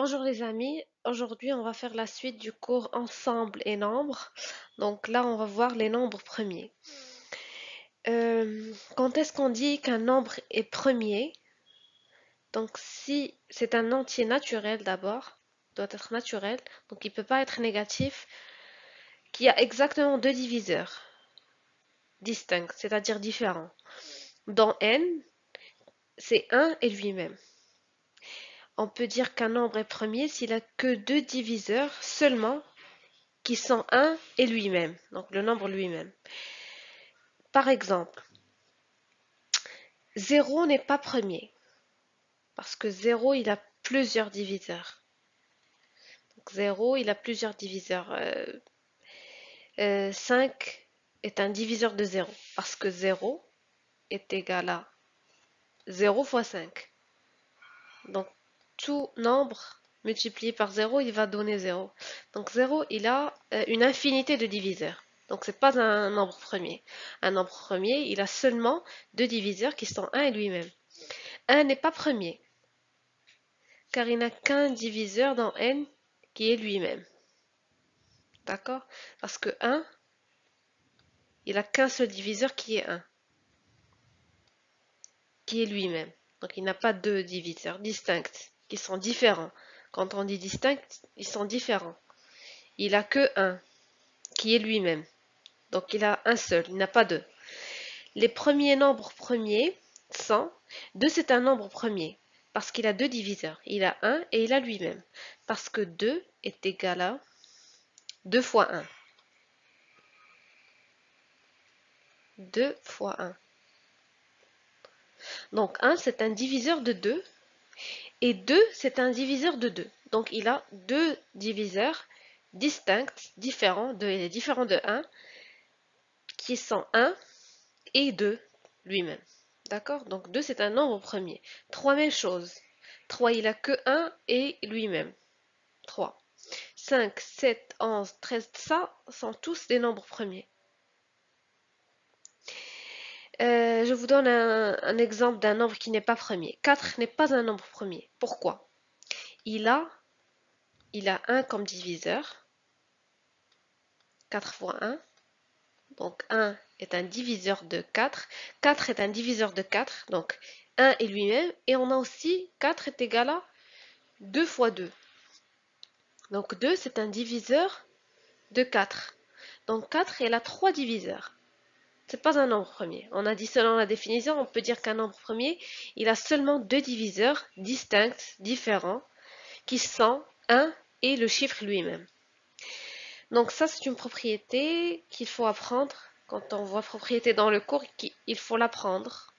Bonjour les amis, aujourd'hui on va faire la suite du cours Ensemble et Nombres. Donc là on va voir les nombres premiers. Quand est-ce qu'on dit qu'un nombre est premier? Donc si c'est un entier naturel d'abord, doit être naturel, donc il ne peut pas être négatif, qui a exactement deux diviseurs distincts, c'est-à-dire différents. Dans n, c'est 1 et lui-même. On peut dire qu'un nombre est premier s'il a que deux diviseurs seulement qui sont 1 et lui-même, donc le nombre lui-même. Par exemple, 0 n'est pas premier, parce que 0, il a plusieurs diviseurs. Donc 0, il a plusieurs diviseurs. 5 est un diviseur de 0, parce que 0 est égal à 0 fois 5. Donc tout nombre multiplié par 0, il va donner 0. Donc 0, il a une infinité de diviseurs. Donc ce n'est pas un nombre premier. Un nombre premier, il a seulement deux diviseurs qui sont 1 et lui-même. 1 n'est pas premier, car il n'a qu'un diviseur dans n qui est lui-même. D'accord? Parce que 1, il n'a qu'un seul diviseur qui est 1, qui est lui-même. Donc il n'a pas deux diviseurs distincts, qui sont différents. Quand on dit distincts, ils sont différents. Il n'a que 1, qui est lui-même. Donc il a un seul, il n'a pas deux. Les premiers nombres premiers sont 2, c'est un nombre premier, parce qu'il a deux diviseurs. Il a 1 et il a lui-même. Parce que 2 est égal à 2 fois 1. 2 fois 1. Donc 1, c'est un diviseur de 2. Et 2, c'est un diviseur de 2. Donc il a deux diviseurs distincts, différents, différents de 1, qui sont 1 et 2 lui-même. D'accord? Donc 2, c'est un nombre premier. 3, même chose. 3, il a que 1 et lui-même. 3. 5, 7, 11, 13, ça sont tous des nombres premiers. Je vous donne un exemple d'un nombre qui n'est pas premier. 4 n'est pas un nombre premier. Pourquoi? Il a 1 comme diviseur. 4 fois 1. Donc 1 est un diviseur de 4. 4 est un diviseur de 4. Donc 1 est lui-même. Et on a aussi 4 est égal à 2 fois 2. Donc 2, c'est un diviseur de 4. Donc 4, il a 3 diviseurs. Ce n'est pas un nombre premier. On a dit selon la définition, on peut dire qu'un nombre premier, il a seulement deux diviseurs distincts, différents, qui sont 1 et le chiffre lui-même. Donc ça, c'est une propriété qu'il faut apprendre. Quand on voit propriété dans le cours, il faut l'apprendre.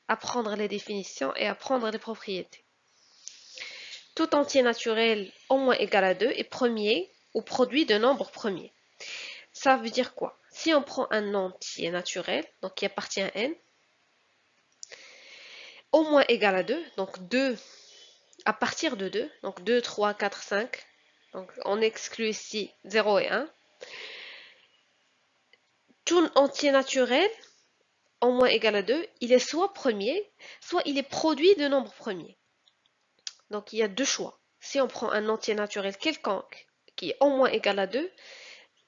Apprendre les définitions et apprendre les propriétés. Tout entier naturel au moins égal à 2 est premier ou produit de nombre premier. Ça veut dire quoi? Si on prend un entier naturel, donc qui appartient à n, au moins égal à 2, donc 2 à partir de 2, donc 2, 3, 4, 5, donc on exclut ici 0 et 1. Tout entier naturel, au moins égal à 2, il est soit premier, soit il est produit de nombres premiers. Donc il y a deux choix. Si on prend un entier naturel quelconque qui est au moins égal à 2,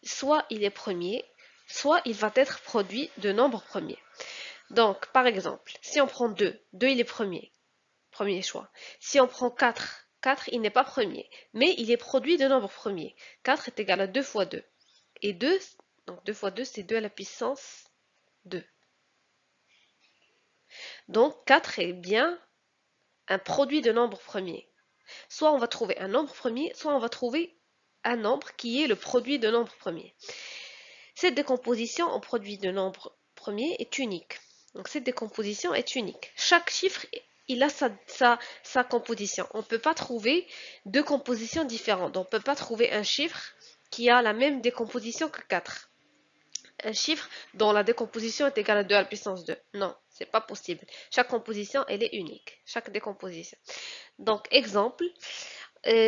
soit il est premier, soit il va être produit de nombres premiers. Donc, par exemple, si on prend 2, 2 il est premier, premier choix. Si on prend 4, 4 il n'est pas premier, mais il est produit de nombres premiers. 4 est égal à 2 fois 2. Et 2, donc 2 fois 2, c'est 2 à la puissance 2. Donc 4 est bien un produit de nombres premiers. Soit on va trouver un nombre premier, soit on va trouver un nombre qui est le produit de nombres premiers. Cette décomposition en produit de nombres premiers est unique. Donc cette décomposition est unique. Chaque chiffre, il a sa composition. On ne peut pas trouver deux compositions différentes. On ne peut pas trouver un chiffre qui a la même décomposition que 4. Un chiffre dont la décomposition est égale à 2 à la puissance 2. Non, c'est pas possible. Chaque composition, elle est unique. Chaque décomposition. Donc, exemple,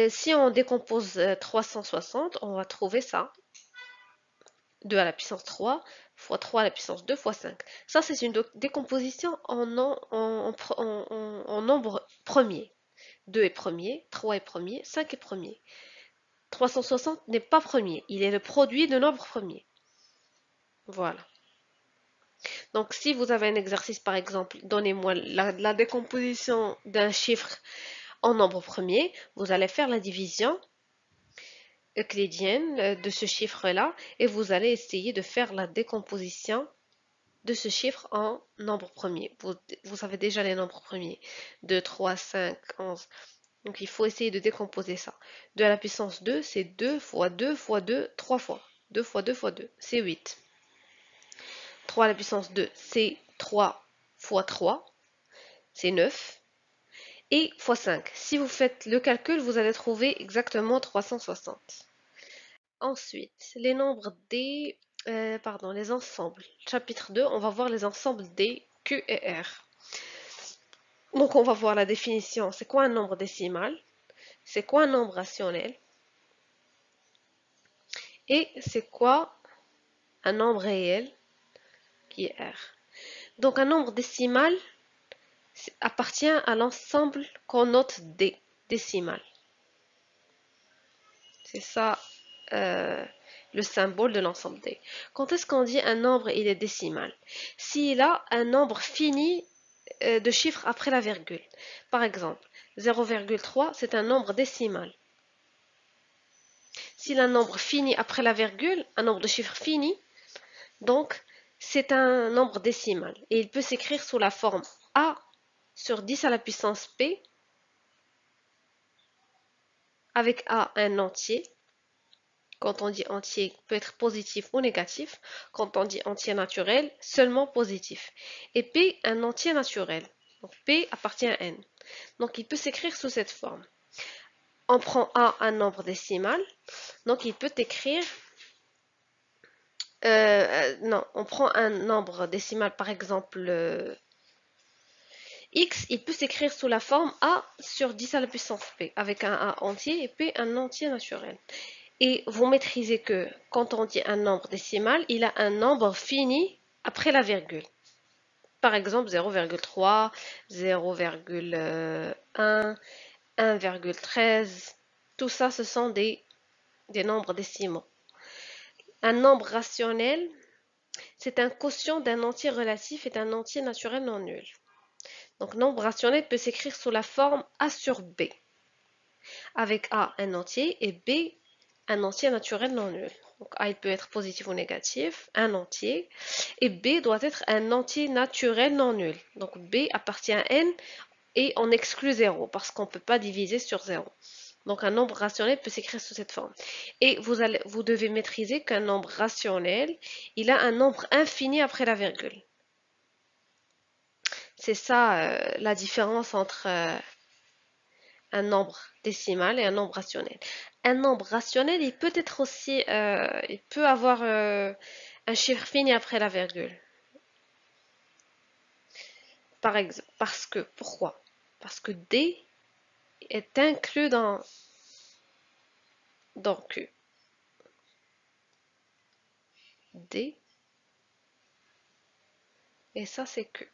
si on décompose 360, on va trouver ça. 2 à la puissance 3 fois 3 à la puissance 2 fois 5. Ça, c'est une décomposition en nombre premier. 2 est premier, 3 est premier, 5 est premier. 360 n'est pas premier, il est le produit de nombres premiers. Voilà. Donc, si vous avez un exercice, par exemple, donnez-moi la décomposition d'un chiffre en nombre premier, vous allez faire la division euclidienne de ce chiffre-là et vous allez essayer de faire la décomposition de ce chiffre en nombre premier. Vous savez déjà les nombres premiers. 2, 3, 5, 11. Donc, il faut essayer de décomposer ça. 2 à la puissance 2, c'est 2 fois 2 fois 2, 3 fois. 2 fois 2 fois 2, c'est 8. 3 à la puissance 2, c'est 3 fois 3, c'est 9. Et fois 5. Si vous faites le calcul, vous allez trouver exactement 360. Ensuite, les nombres les ensembles. Chapitre 2, on va voir les ensembles D, Q et R. Donc, on va voir la définition. C'est quoi un nombre décimal? C'est quoi un nombre rationnel? Et c'est quoi un nombre réel qui est R? Donc, un nombre décimal appartient à l'ensemble qu'on note D, décimal. C'est ça le symbole de l'ensemble D. Quand est-ce qu'on dit un nombre il est décimal? S'il a un nombre fini de chiffres après la virgule. Par exemple, 0,3 c'est un nombre décimal. S'il a un nombre fini après la virgule, un nombre de chiffres fini, donc c'est un nombre décimal. Et il peut s'écrire sous la forme A sur 10 à la puissance P, avec A un entier. Quand on dit entier, peut être positif ou négatif. Quand on dit entier naturel, seulement positif. Et P, un entier naturel. Donc P appartient à N. Donc il peut s'écrire sous cette forme. On prend A un nombre décimal. Donc il peut écrire... non, on prend un nombre décimal, par exemple X, il peut s'écrire sous la forme A sur 10 à la puissance P, avec un A entier et P un entier naturel. Et vous maîtrisez que quand on dit un nombre décimal, il a un nombre fini après la virgule. Par exemple 0,3, 0,1, 1,13. Tout ça, ce sont des nombres décimaux. Un nombre rationnel, c'est un quotient d'un entier relatif et d'un entier naturel non nul. Donc, nombre rationnel peut s'écrire sous la forme A sur B, avec A un entier et B un entier naturel non nul. Donc, A il peut être positif ou négatif, un entier, et B doit être un entier naturel non nul. Donc, B appartient à N et on exclut 0 parce qu'on ne peut pas diviser sur 0. Donc, un nombre rationnel peut s'écrire sous cette forme. Et vous devez maîtriser qu'un nombre rationnel, il a un nombre infini après la virgule. C'est ça la différence entre un nombre décimal et un nombre rationnel. Un nombre rationnel, il peut être aussi, il peut avoir un chiffre fini après la virgule. Par exemple, pourquoi? Parce que D est inclus dans Q. D, et ça c'est Q.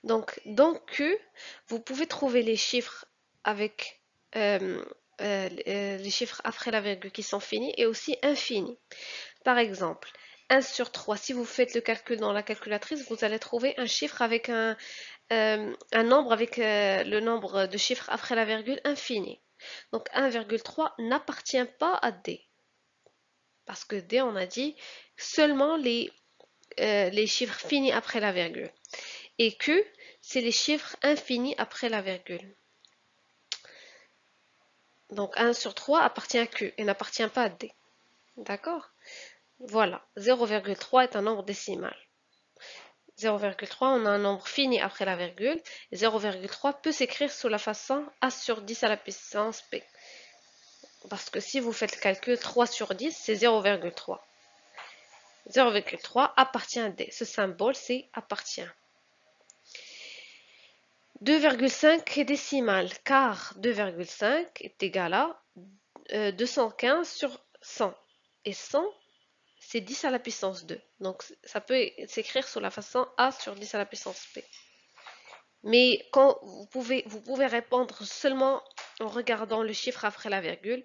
Donc, dans Q, vous pouvez trouver les chiffres avec les chiffres après la virgule qui sont finis et aussi infinis. Par exemple, 1 sur 3, si vous faites le calcul dans la calculatrice, vous allez trouver un chiffre avec un nombre avec le nombre de chiffres après la virgule infini. Donc 1,3 n'appartient pas à D. Parce que D, on a dit seulement les chiffres finis après la virgule. Et Q, c'est les chiffres infinis après la virgule. Donc 1 sur 3 appartient à Q et n'appartient pas à D. D'accord? Voilà, 0,3 est un nombre décimal. 0,3, on a un nombre fini après la virgule. 0,3 peut s'écrire sous la façon A sur 10 à la puissance P. Parce que si vous faites le calcul, 3 sur 10, c'est 0,3. 0,3 appartient à D. Ce symbole, c'est appartient. 2,5 est décimal, car 2,5 est égal à 215 sur 100. Et 100, c'est 10 à la puissance 2. Donc, ça peut s'écrire sous la façon A sur 10 à la puissance P. Mais quand vous pouvez répondre seulement en regardant le chiffre après la virgule.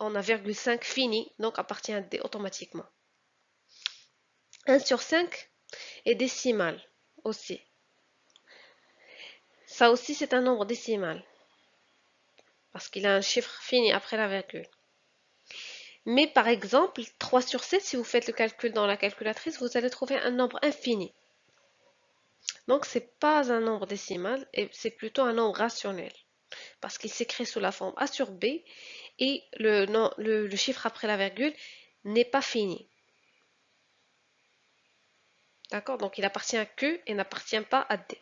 On a virgule 5 fini, donc appartient à D automatiquement. 1 sur 5 est décimal aussi. Ça aussi, c'est un nombre décimal. Parce qu'il a un chiffre fini après la virgule. Mais par exemple, 3 sur 7, si vous faites le calcul dans la calculatrice, vous allez trouver un nombre infini. Donc, ce n'est pas un nombre décimal, et c'est plutôt un nombre rationnel. Parce qu'il s'écrit sous la forme A sur B, et le chiffre après la virgule n'est pas fini. D'accord? Donc, il appartient à Q et n'appartient pas à D.